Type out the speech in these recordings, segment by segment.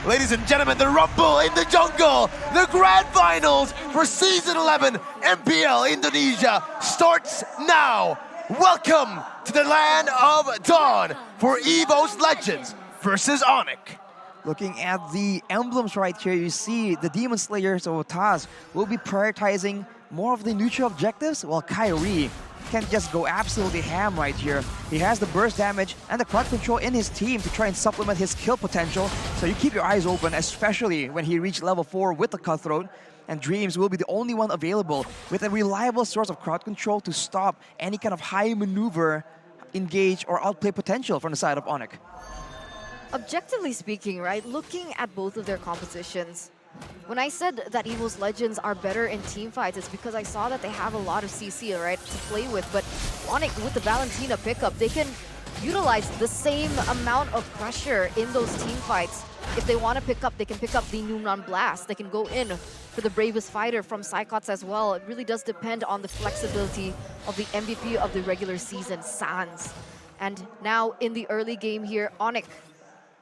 Ladies and gentlemen, the Rumble in the Jungle, the Grand Finals for Season 11 MPL Indonesia starts now. Welcome to the land of Dawn for Evos Legends versus Onic. Looking at the emblems right here, you see the Demon Slayers of Taz will be prioritizing more of the neutral objectives, while Kyrie can just go absolutely ham right here. He has the burst damage and the crowd control in his team to try and supplement his kill potential. So you keep your eyes open, especially when he reached level 4 with the Cutthroat. And Dreams will be the only one available with a reliable source of crowd control to stop any kind of high maneuver, engage, or outplay potential from the side of Onic. Objectively speaking, right, looking at both of their compositions, when I said that Evos Legends are better in team fights, it's because I saw that they have a lot of CC, right, to play with. But Onic, with the Valentina pickup, they can utilize the same amount of pressure in those team fights. If they want to pick up, they can pick up the Numnon Blast. They can go in for the Bravest Fighter from Psychots as well. It really does depend on the flexibility of the MVP of the regular season, Sans. And now in the early game here, Onic,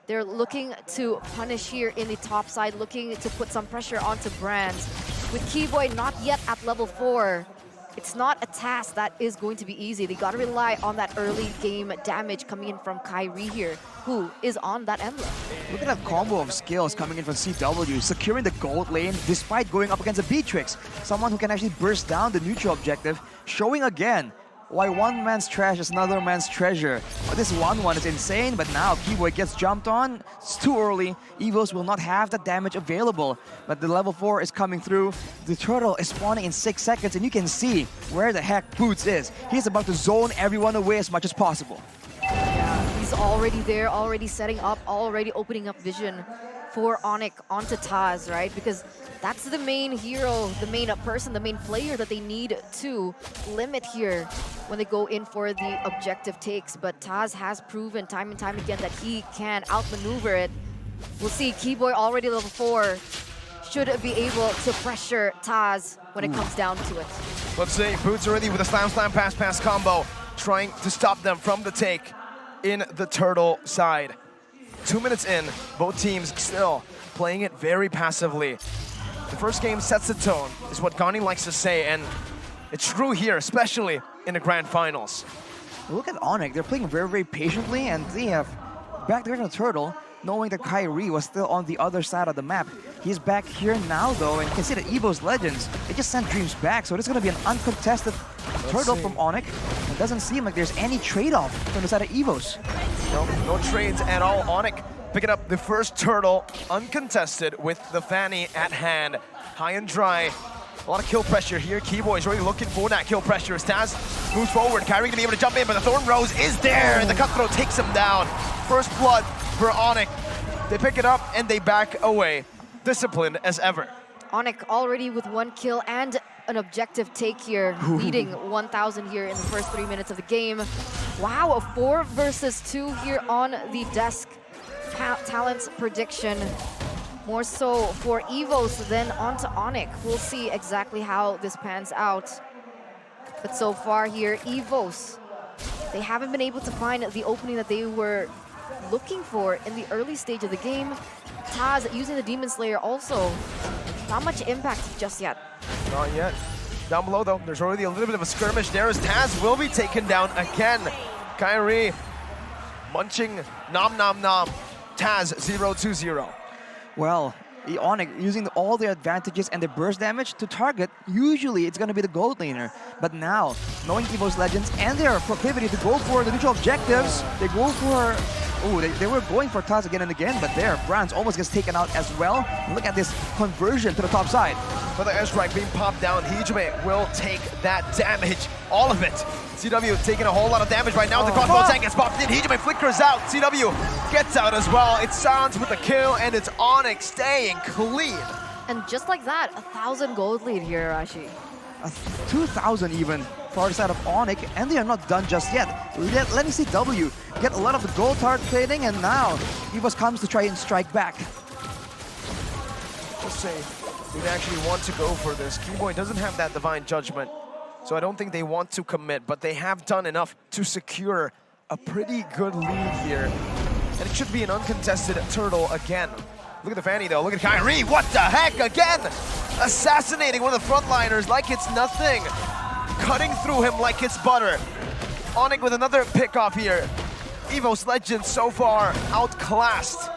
they're looking to punish here in the top side, looking to put some pressure onto Brands. With Keyboy not yet at level 4, it's not a task that is going to be easy. They gotta rely on that early game damage coming in from Kyrie here, who is on that emblem. Look at that combo of skills coming in from CW, securing the gold lane despite going up against a Beatrix, someone who can actually burst down the neutral objective, showing again why one man's trash is another man's treasure. But this 1-1 is insane, but now Keyboy gets jumped on. It's too early. Evos will not have that damage available. But the level 4 is coming through. The turtle is spawning in 6 seconds, and you can see where the heck Boots is. He's about to zone everyone away as much as possible. Yeah, he's already there, already setting up, already opening up vision for Onic onto Taz, right? Because that's the main hero, the main person, the main player that they need to limit here when they go in for the objective takes. But Taz has proven time and time again that he can outmaneuver it. We'll see, Keyboy already level 4 should be able to pressure Taz when it comes down to it. Let's see, Boots already with a slam, pass combo, trying to stop them from the take in the turtle side. 2 minutes in, both teams still playing it very passively. The first game sets the tone, is what Gani likes to say, and it's true here, especially in the Grand Finals. Look at Onic, they're playing very, very patiently, and they have backed away from the turtle, knowing that Kyrie was still on the other side of the map. He's back here now, though, and you can see that Evos Legends, they just sent Dreams back, so it's going to be an uncontested turtle from Onic. It doesn't seem like there's any trade-off from the side of Evos. No trades at all. Onic picking up the first turtle, uncontested, with the Fanny at hand. High and dry. A lot of kill pressure here. Keyboy is really looking for that kill pressure as Taz moves forward. Kyrie gonna be able to jump in, but the Thorn Rose is there, and the Cutthroat takes him down. First blood for Onic. They pick it up and they back away. Disciplined as ever. Onic already with 1 kill and an objective take here, leading 1,000 here in the first 3 minutes of the game. Wow, a 4 versus 2 here on the desk. Talent prediction. More so for Evos than onto Onic. We'll see exactly how this pans out. But so far here, Evos, they haven't been able to find the opening that they were looking for in the early stage of the game. Taz using the Demon Slayer also. Not much impact just yet. Not yet. Down below though, there's already a little bit of a skirmish there as Taz will be taken down again. Kyrie munching nom nom nom. Taz 0-2-0. Well, Onic using all their advantages and the burst damage to target, usually it's going to be the gold laner. But now, knowing Evos Legends and their proclivity to go for the neutral objectives, they go for... Oh, they were going for Taz again and again, but there, Brands almost gets taken out as well. Look at this conversion to the top side. For the airstrike being popped down, Hijime will take that damage, all of it. CW taking a whole lot of damage right now. The crossbow tank gets popped in. Hijime flickers out. CW gets out as well. It's Sans with the kill, and it's Onic staying clean. And just like that, 1,000 gold lead here, Arashi. 2,000 even for the side of Onic, and they are not done just yet. Let me see W get a lot of the gold card trading, and now Evos comes to try and strike back. Just say, they actually want to go for this. Keyboy doesn't have that divine judgment, so I don't think they want to commit, but they have done enough to secure a pretty good lead here. And it should be an uncontested turtle again. Look at the Fanny though, look at Kyrie, what the heck, again! Assassinating one of the frontliners like it's nothing. Cutting through him like it's butter. Onic with another pick off here. Evos Legends so far outclassed.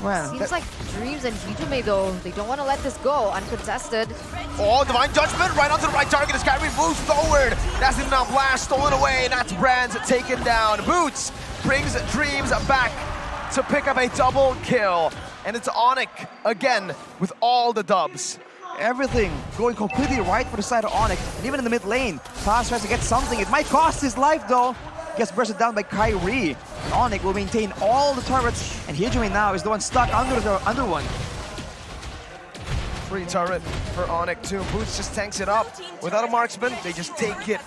Man, Seems like Dreams and Hijime though, they don't want to let this go uncontested. Oh, Divine Judgment right onto the right target as Kyrie moves forward. That's the now blast stolen away, and that's Brands taken down. Boots brings Dreams back to pick up a double kill. And it's Onic again with all the dubs. everything going completely right for the side of Onic. And even in the mid lane, Taz tries to get something. It might cost his life though. Gets bursted down by Kyrie. And Onic will maintain all the turrets, and Hijime now is the one stuck under one. Free turret for Onic too. Boots just tanks it up. Without a marksman, they just take it.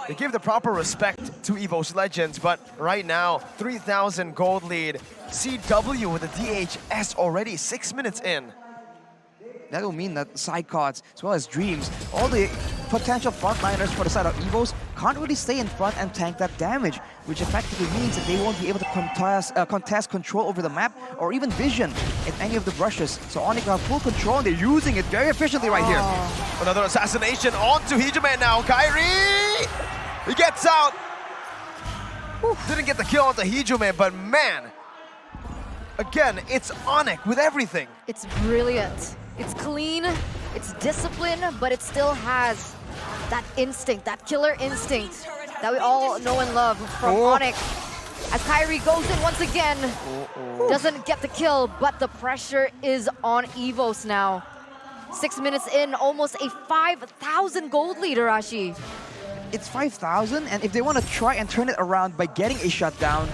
They give the proper respect to Evos Legends, but right now, 3,000 gold lead. CW with a DHS already 6 minutes in. That will mean that side cards, as well as Dreams, all the potential frontliners for the side of Evos can't really stay in front and tank that damage, which effectively means that they won't be able to contest control over the map or even vision in any of the brushes. So Onic will have full control, and they're using it very efficiently right here. Another assassination onto Hijime now. Kyrie! He gets out. Didn't get the kill onto Hijime, but man, again, it's Onic with everything. It's brilliant. It's clean, it's discipline, but it still has that instinct, that killer instinct that we all know and love from Onic. As Kyrie goes in once again, doesn't get the kill, but the pressure is on Evos now. 6 minutes in, almost a 5,000 gold lead, Arashi. It's 5,000, and if they want to try and turn it around by getting a shutdown,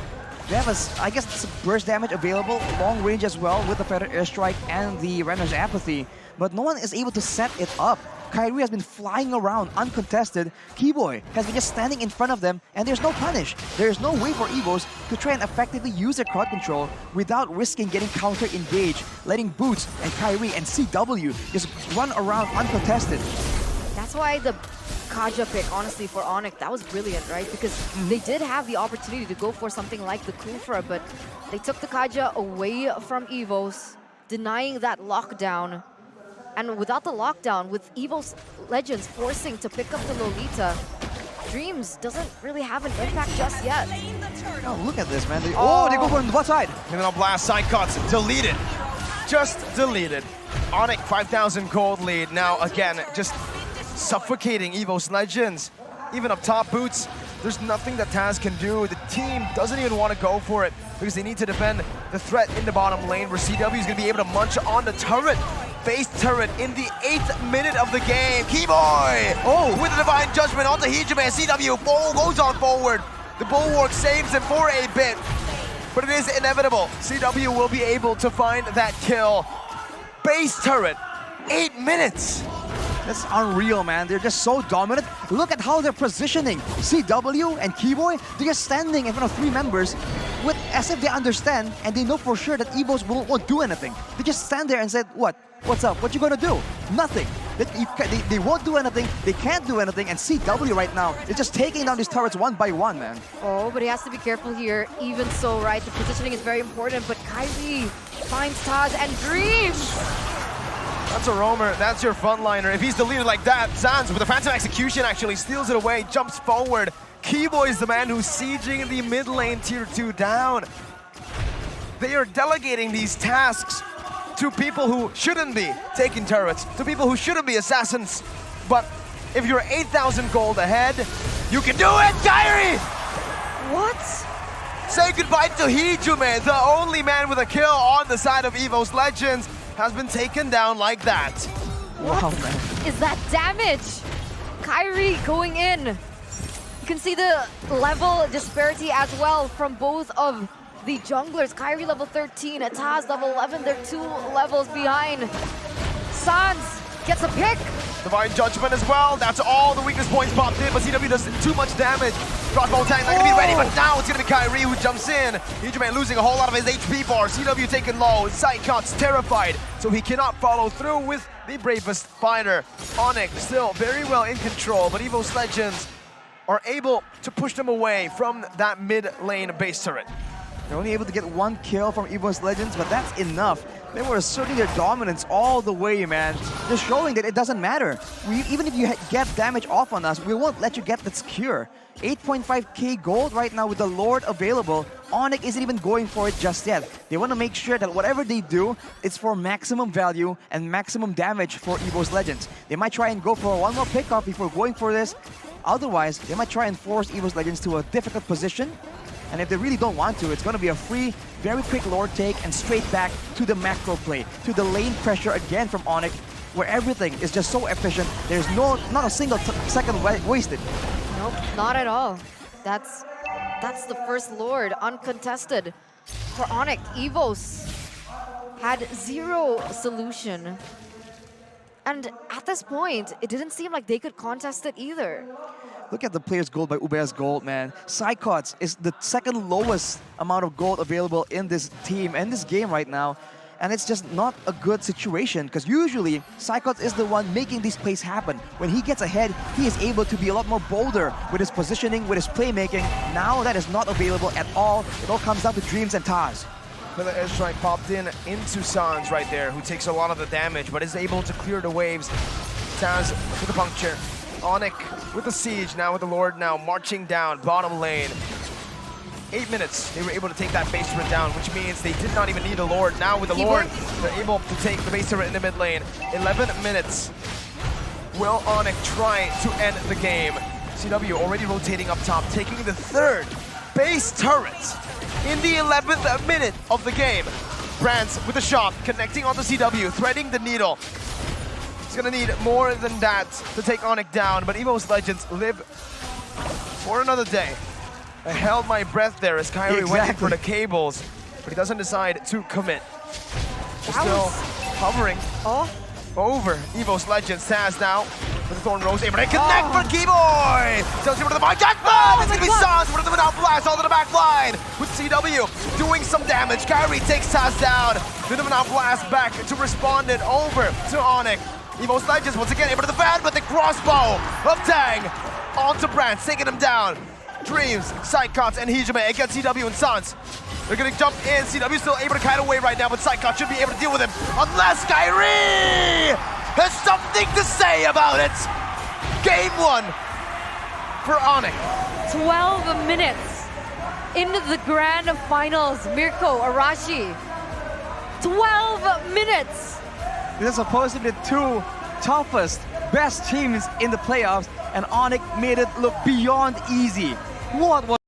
they have I guess some burst damage available, long range as well with the Feather Airstrike and the Renner's Apathy, but no one is able to set it up. Kyrie has been flying around uncontested. Keyboy has been just standing in front of them, and there's no punish. There's no way for Evos to try and effectively use their crowd control without risking getting counter-engaged, letting Boots and Kyrie and CW just run around uncontested. That's why the Kaja pick, honestly, for Onic, that was brilliant, right? Because they did have the opportunity to go for something like the Kufra, but they took the Kaja away from Evos, denying that lockdown. And without the lockdown, with Evos Legends forcing to pick up the Lolita, Dreams doesn't really have an impact just yet. Oh, look at this, man. They go for the bot side. And then on blast, side cuts, deleted. Just deleted. Onic, 5,000 gold lead. Now, again, just suffocating Evos Legends. Even up top, Boots, there's nothing that Taz can do. The team doesn't even want to go for it because they need to defend the threat in the bottom lane where CW is going to be able to munch on the turret. Base turret in the 8th minute of the game. Keyboy! With the Divine Judgment onto Hijime. CW goes on forward. The Bulwark saves him for a bit, but it is inevitable. CW will be able to find that kill. Base turret, 8 minutes. That's unreal, man. They're just so dominant. Look at how they're positioning. CW and Keyboy, they're just standing in front of 3 members with as if they understand and they know for sure that Evos won't do anything. They just stand there and said, what's up? What you gonna do? Nothing. They won't do anything. They can't do anything. And CW right now is just taking down these turrets one by one, man. Oh, but he has to be careful here. Even so, right, the positioning is very important, but Kyrie finds Taz and Dreams. That's a roamer, that's your frontliner. If he's deleted like that, Sans with a phantom execution actually steals it away, jumps forward. Keyboy is the man who's sieging the mid lane tier 2 down. They are delegating these tasks to people who shouldn't be taking turrets, to people who shouldn't be assassins. But if you're 8,000 gold ahead, you can do it, Kyrie! What? Say goodbye to Hijime, the only man with a kill on the side of Evos Legends, has been taken down like that. Wow, man. Is that damage? Kyrie going in. You can see the level disparity as well from both of the junglers. Kyrie level 13, Taz level 11. They're 2 levels behind. Sans gets a pick. Divine Judgment as well. That's all the weakness points popped in, but CW does too much damage. Crossbow tank not gonna be ready, but now it's gonna be Kyrie who jumps in. Hijime losing a whole lot of his HP bar. CW taken low. Psychot's terrified, so he cannot follow through with the bravest fighter. Onic still very well in control, but Evos Legends are able to push them away from that mid lane base turret. They're only able to get 1 kill from Evos Legends, but that's enough. They were asserting their dominance all the way, man. Just showing that it doesn't matter. Even if you get damage off on us, we won't let you get that cure. 8.5k gold right now with the Lord available. Onic isn't even going for it just yet. They want to make sure that whatever they do, it's for maximum value and maximum damage for Evos Legends. They might try and go for one more pickoff before going for this. Otherwise, they might try and force Evos Legends to a difficult position. And if they really don't want to, it's going to be a free, very quick Lord take and straight back to the macro play, to the lane pressure again from Onic, where everything is just so efficient. There's not a single second wasted. Nope, not at all. That's the first Lord, uncontested. For Onic, Evos had 0 solution. And at this point, it didn't seem like they could contest it either. Look at the player's gold by Ubea's gold, man. Psychots is the second lowest amount of gold available in this team and this game right now. And it's just not a good situation because usually Psychots is the one making these plays happen. When he gets ahead, he is able to be a lot more bolder with his positioning, with his playmaking. Now that is not available at all. It all comes down to Dreams and Taz. The airstrike popped into Sans right there, who takes a lot of the damage, but is able to clear the waves. Taz with the puncture. Onic with the siege, now with the Lord now marching down bottom lane. 8 minutes, they were able to take that base turret down, which means they did not even need a Lord. Now with the Lord, they're able to take the base turret in the mid lane. 11 minutes. Will Onic try to end the game? CW already rotating up top, taking the 3rd base turret in the 11th minute of the game. Brands with a shot, connecting on the CW, threading the needle. He's gonna need more than that to take Onic down, but Evos Legends live for another day. I held my breath there as Kyrie went in for the cables, but he doesn't decide to commit. They're still hovering over Evos Legends. Taz now with the Thorn Rose, able to connect for Keyboy! Tells you to the mic, Jackman! It's gonna be Sans with the now blast all to the back line with CW doing some damage. Kyrie takes Taz down. Bit of an blast back to respond it over to Onic. Evos Legends once again able to defend, but the crossbow of Tang onto Brands, taking him down. Dreams, Psychots, and Hijime against CW and Sans. They're gonna jump in. CW still able to kite away right now, but Psychots should be able to deal with him unless Kyrie has something to say about it. Game 1 for Onic. 12 minutes into the grand finals. Mirko, Arashi. 12 minutes. This is supposed to be the 2 toughest, best teams in the playoffs, and Onic made it look beyond easy. What was